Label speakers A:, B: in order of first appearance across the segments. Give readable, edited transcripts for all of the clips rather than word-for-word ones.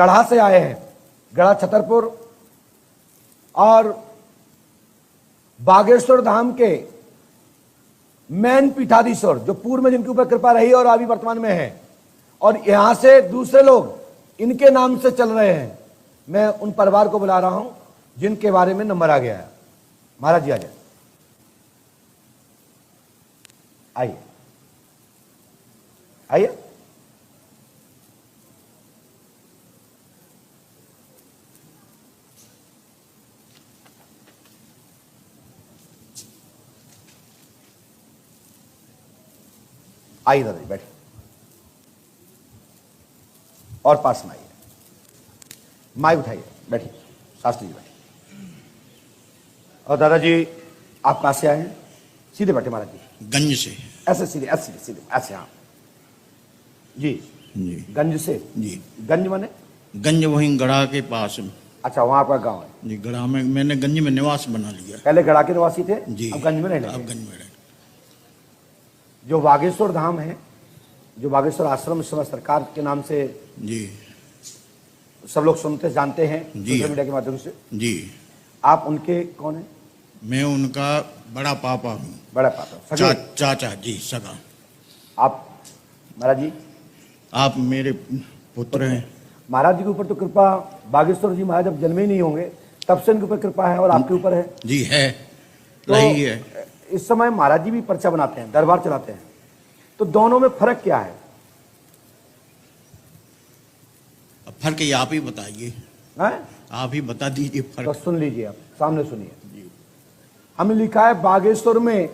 A: गढ़ा से आए हैं, गढ़ा छतरपुर और बागेश्वर धाम के मैन पीठाधीश्वर, जो पूर्व में जिनके ऊपर कृपा रही और अभी वर्तमान में है, और यहां से दूसरे लोग इनके नाम से चल रहे हैं। मैं उन परिवार को बुला रहा हूं जिनके बारे में नंबर आ गया है। महाराज जी आ जाए, आइए आइए। आइए दादा जी बैठिए, और पास में आइए, माइक उठाइए, बैठिए, शास्त्री जी बैठिए। और दादाजी आप कहां से आए हैं? सीधे बैठे महाराज जी।
B: गंज से।
A: ऐसे सीधे, ऐसे सीधे, ऐसे। हाँ जी
B: जी।
A: गंज से?
B: जी।
A: गंज माने?
B: गंज वहीं गढ़ा के पास।
A: अच्छा, वहां आपका गांव है?
B: जी, गढ़ा में मैंने गंज में निवास बना लिया।
A: पहले गढ़ा के निवासी थे?
B: जी।
A: अब गंज में रहने?
B: अब गंज में रहने।
A: जो बागेश्वर धाम है, जो बागेश्वर आश्रम इस समय सरकार के नाम से
B: जी
A: सब लोग सुनते जानते हैं सोशल मीडिया के माध्यम से।
B: जी।
A: आप उनके कौन है?
B: मैं उनका बड़ा पापा हूँ।
A: बड़ा पापा?
B: चाचा जी, सगा।
A: आप महाराज जी? आप
B: मेरे पुत्र हैं।
A: महाराज जी के ऊपर तो कृपा, बागेश्वर जी महाराज जब जन्मे ही नहीं होंगे तब से इनके ऊपर कृपा है, और आपके ऊपर है?
B: जी है,
A: तो
B: रही है।
A: इस समय महाराज जी भी पर्चा बनाते हैं, दरबार चलाते हैं, तो दोनों में फर्क क्या है?
B: फर्क ये आप ही बताइए। आप ही बता दीजिए फर्क।
A: तो सुन लीजिए, आप सामने सुनिए। हमने लिखा है बागेश्वर में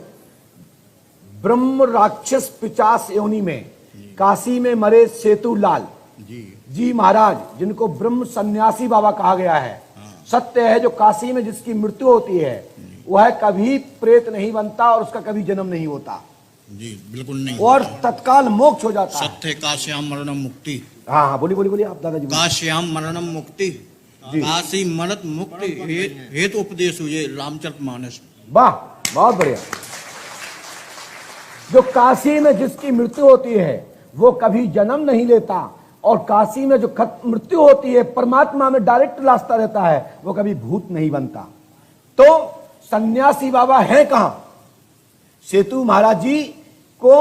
A: ब्रह्म राक्षस पिचास योनि में काशी में मरे सेतु लाल जी महाराज, जिनको ब्रह्म सन्यासी बाबा कहा गया है। सत्य है, जो काशी में जिसकी मृत्यु होती है वह कभी प्रेत नहीं बनता और उसका कभी जन्म नहीं होता।
B: जी बिल्कुल नहीं,
A: और तत्काल मोक्ष हो जाता है।
B: सत्य काश्याम मरणम मुक्ति।
A: हाँ हाँ, बोलिए बोलिए बोलिए आप दादाजी।
B: काश्याम मरणम मुक्ति, काशी मरत मुक्ति हेतु उपदेश हुए रामचरितमानस।
A: वाह, बहुत बढ़िया। जो काशी में जिसकी मृत्यु होती है वो कभी जन्म नहीं लेता, और काशी में जो मृत्यु होती है परमात्मा में डायरेक्ट रास्ता रहता है, वो कभी भूत नहीं बनता। तो सन्यासी बाबा है कहां? सेतु महाराज जी को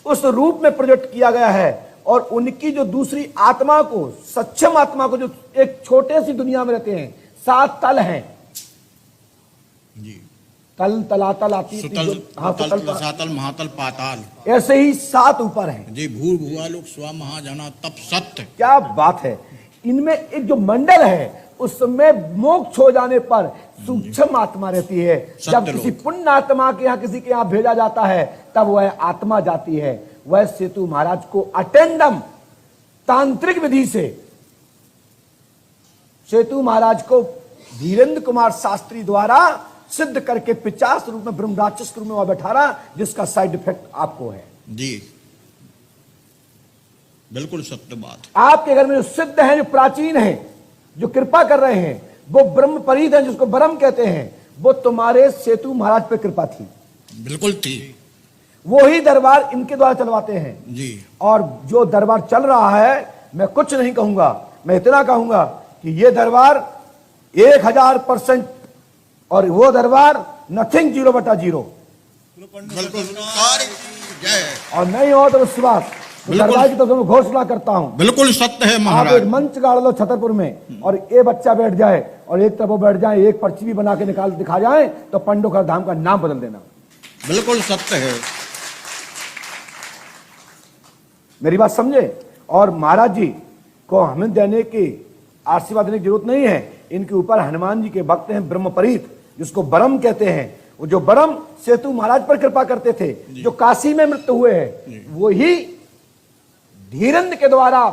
A: उस रूप में प्रोजेक्ट किया गया है, और उनकी जो दूसरी आत्मा को, सक्षम आत्मा को, जो एक छोटे सी दुनिया में रहते हैं, 7 तल हैं जी। तल, तलातल आती,
B: सातल महातल पाताल,
A: ऐसे ही 7 ऊपर हैं
B: जी। भूर भुआ लोग स्व महाजना तप सत्य।
A: क्या बात है। इनमें एक जो मंडल है उसमें मोक्ष हो जाने पर सूक्ष्म आत्मा रहती है। जब किसी पुण्य आत्मा के यहाँ, किसी के यहाँ भेजा जाता है तब वह आत्मा जाती है। वह सेतु महाराज को अटेंडम तांत्रिक विधि से सेतु महाराज को धीरेन्द्र कुमार शास्त्री द्वारा सिद्ध करके 50 रूप में ब्रह्म राक्षस के रूप में वह बैठा रहा, जिसका साइड इफेक्ट आपको है। जी
B: बिल्कुल सत्य बात।
A: आपके घर में जो सिद्ध हैं, जो प्राचीन हैं, जो कृपा कर रहे हैं, वो ब्रह्म परीत हैं, जिसको ब्रह्म कहते हैं, वो तुम्हारे सेतु महाराज पे कृपा थी।
B: बिल्कुल थी।
A: वो ही दरबार इनके द्वारा चलवाते हैं जी। और जो दरबार चल रहा है, मैं कुछ नहीं कहूंगा, मैं इतना कहूंगा कि ये दरबार 1000%, और वो दरबार नथिंग 0/0। और नहीं हो तो विश्वास, दरबार की तो मैं घोषणा करता हूं, बिल्कुल सत्य है महाराज। आप एक मंच गाड़ लो छतरपुर में, और ये बच्चा बैठ जाए और एक तरफ वो बैठ जाए, एक पर्ची भी बना के निकाल दिखा जाए, तो पंडोखर धाम का नाम बदल देना। बिल्कुल सत्य है, मेरी बात समझे। और महाराज जी को हमें देने की, आशीर्वाद देने की जरूरत नहीं है। इनके ऊपर हनुमान जी के भक्त हैं ब्रह्मपरीत, जिसको ब्रह्म कहते हैं। वो जो ब्रह्म सेतु महाराज पर कृपा करते थे, जो काशी में मृत्यु हुए हैं, वो ही धीरेन्द्र के द्वारा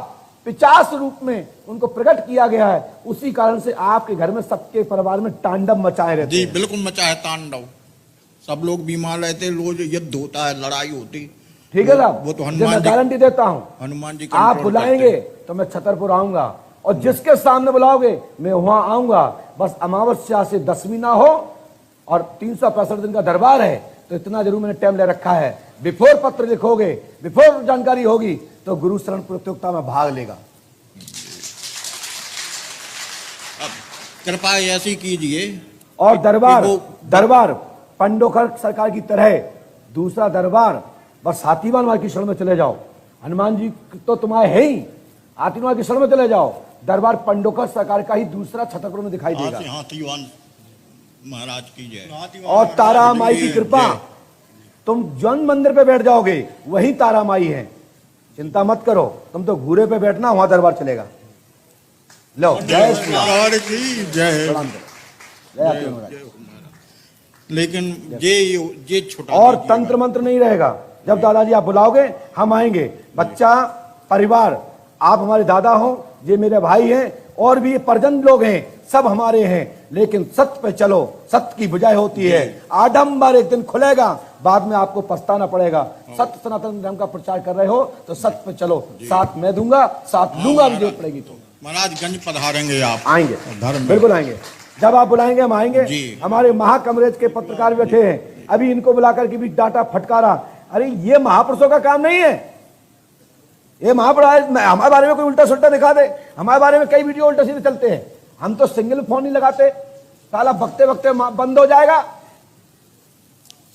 A: 50 रूप में उनको प्रकट किया गया है। उसी कारण से आपके घर में, सबके परिवार में तांडव मचाए रहते हैं।
B: बिल्कुल मचा है तांडव। सब लोग बीमार रहते, रोज युद्ध होता है, लड़ाई होती।
A: ठीक है साहब,
B: वो तो हनुमान
A: गारंटी देता हूं,
B: हनुमान जी
A: आप बुलाएंगे तो मैं छतरपुर आऊंगा, और जिसके सामने बुलाओगे मैं वहां आऊंगा। बस अमावस्या से 10वीं ना हो, और 365 दिन का दरबार है, तो इतना जरूर मैंने टाइम ले रखा है। बिफोर पत्र लिखोगे, बिफोर जानकारी होगी, तो गुरु शरण प्रतियोगिता में भाग लेगा।
B: कृपा ऐसी कीजिए।
A: और दरबार
B: कि वो-
A: दरबार पंडोखर सरकार की तरह दूसरा दरबार बस हाथीवान मार की शरण में चले जाओ। हनुमान जी तो तुम्हारे है ही, हाथीवान की शरण में चले जाओ। दरबार पंडोखर सरकार का ही दूसरा छतरपुर में दिखाई देगा।
B: हाथीवान महाराज की जय।
A: और तारा माई की कृपा, तुम जौन मंदिर पे बैठ जाओगे वही तारा माई है, चिंता मत करो। तुम तो घूरे पे बैठना, वहां दरबार चलेगा। लो जय श्री राम।
B: सरकार की जय।
A: प्रणाम करो। जय हाथीवान महाराज।
B: लेकिन ये छोटा
A: और
B: दीजिएगा।
A: तंत्र मंत्र नहीं रहेगा। जब दादाजी आप बुलाओगे हम आएंगे। बच्चा, परिवार, आप हमारे दादा हो, ये मेरे भाई हैं, और भी परिजन लोग हैं, सब हमारे हैं। लेकिन सत्य पे चलो, सत्य की बुझाई होती है। आडंबर एक दिन खुलेगा, बाद में आपको पछताना पड़ेगा। सत्य सनातन धर्म का प्रचार कर रहे हो तो सत्य पे चलो। साथ मैं दूंगा, साथ लूंगा भी जरूरत पड़ेगी तो।
B: महाराजगंज पधारेंगे आप।
A: आएंगे,
B: धर्म में।
A: बिल्कुल आएंगे। जब आप बुलाएंगे हम आएंगे।
B: जी।
A: हमारे महाकमरेज के पत्रकार बैठे हैं, अभी इनको बुलाकर के भी डाटा फटकारा। अरे ये महापुरुषों का काम नहीं है। ये महापुरुष हमारे बारे में कोई उल्टा सुल्टा दिखा दे, हमारे बारे में कई वीडियो उल्टा सीधे चलते हैं। हम तो सिंगल फोन नहीं लगाते, साला बकते बकते बंद हो जाएगा।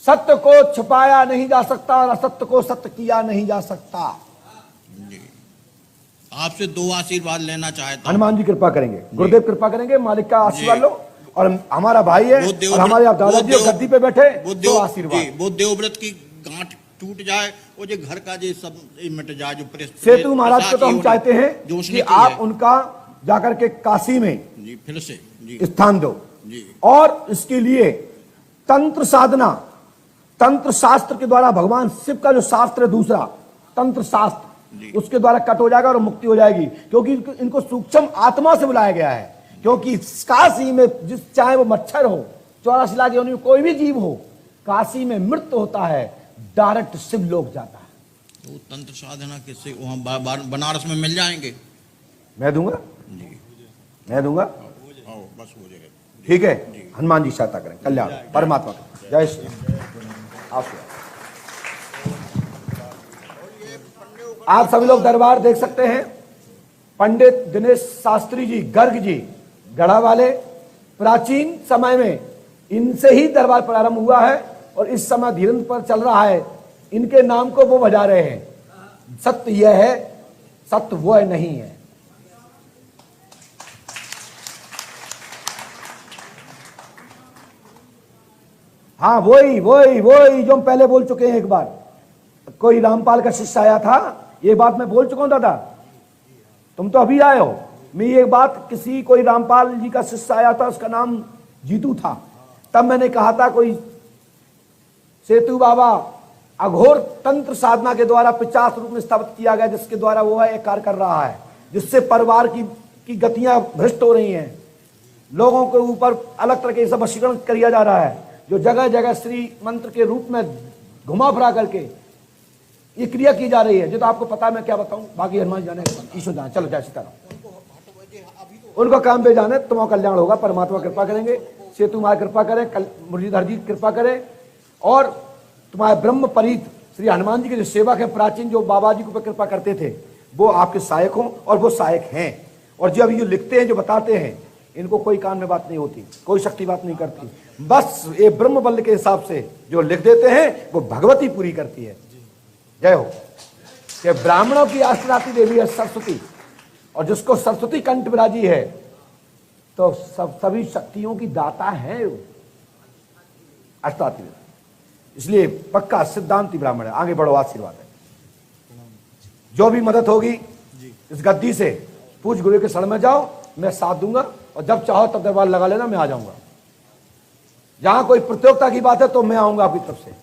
A: सत्य को छुपाया नहीं जा सकता और असत्य को सत्य किया नहीं जा सकता।
B: जी। आपसे 2 आशीर्वाद लेना चाहता हूं।
A: हनुमान जी कृपा करेंगे, गुरुदेव कृपा करेंगे, मालिक का आशीर्वाद लो। और हमारा भाई है
B: वो देव-
A: और हमारे आप दादाजी
B: वो
A: गद्दी पे बैठे,
B: वो
A: दो आशीर्वाद।
B: वो देवव्रत की गांठ टूट जाए, वो जो घर का जो सब मिट जाए, जो
A: सेतु महाराज को तो हम चाहते हैं
B: जो उसने
A: कि
B: की
A: आप
B: है।
A: उनका जाकर के काशी में
B: जी फिर से जी
A: स्थान दो।
B: जी
A: और इसके लिए तंत्र साधना, तंत्र शास्त्र के द्वारा भगवान शिव का जो शास्त्र है दूसरा तंत्र शास्त्र, उसके द्वारा कट हो जाएगा और मुक्ति हो जाएगी। क्योंकि इनको सूक्ष्म आत्मा से बुलाया गया है। क्योंकि काशी में जिस चाहे वो मच्छर हो, 84 लाख योनि में कोई भी जीव हो, काशी में मृत्यु होता है, डायरेक्ट शिव लोक जाता है।
B: तो तंत्र साधना किससे वहाँ बनारस में मिल जाएंगे?
A: मैं दूंगा,
B: जी
A: मैं दूंगा।
B: आओ बस हो जाएगा।
A: ठीक है, हनुमान जी सहायता करें, कल्याण परमात्मा का। जय श्री राम। आप सभी लोग दरबार देख सकते हैं। पंडित दिनेश शास्त्री जी, गर्ग जी, गढ़ा वाले, प्राचीन समय में इनसे ही दरबार प्रारंभ हुआ है और इस समय धीरेन्द्र पर चल रहा है। इनके नाम को वो बजा रहे हैं। सत्य यह है, सत्य वो नहीं है। हाँ वही वही वही जो हम पहले बोल चुके हैं। एक बार कोई रामपाल का शिष्य आया था, ये बात मैं बोल चुका हूं दादा, तुम तो अभी आए हो। मैं ये बात, किसी कोई रामपाल जी का शिष्य आया था, उसका नाम जीतू था। तब मैंने कहा था कोई सेतु बाबा अघोर तंत्र साधना के द्वारा 50 रूप में स्थापित किया गया, जिसके द्वारा वो है कार्य कर रहा है, जिससे परिवार की गतियां भ्रष्ट हो रही हैं। लोगों के ऊपर अलग तरह के सब वशीकरण किया जा रहा है, जो जगह जगह श्री मंत्र के रूप में घुमा फिरा करके ये क्रिया की जा रही है। जो तो आपको पता है, मैं क्या बताऊं, बाकी हनुमान जाने, ईश्वर जाने। चलो जय सीताराम। उनको काम पे जाने, तुम्हारा कल्याण होगा, परमात्मा कृपा करेंगे, सेतु माँ कृपा करें, मुरलीधर जी कृपा करें। और तुम्हारे ब्रह्म परीत श्री हनुमान जी के जो सेवक है प्राचीन, जो बाबा जी को कृपा करते थे, वो आपके सहायक हों और वो सहायक हैं। और जो अभी जो लिखते हैं, जो बताते हैं, इनको कोई कान में बात नहीं होती, कोई शक्ति बात नहीं करती। बस ये ब्रह्म बल के हिसाब से जो लिख देते हैं वो भगवती पूरी करती है। जय हो। कि ब्राह्मणों की अष्टनाती देवी है सरस्वती, और जिसको सरस्वती कंठ विराजी है तो सभी शक्तियों की दाता है वो अष्टनाती देवी। इसलिए पक्का सिद्धांती ब्राह्मण है। आगे बढ़ो, आशीर्वाद है। जो भी मदद होगी इस गद्दी से पूज गुरु के शरण में जाओ, मैं साथ दूंगा। और जब चाहो तब दरबार लगा लेना, मैं आ जाऊंगा। जहां कोई प्रतियोगिता की बात है तो मैं आऊंगा आपकी तरफ से।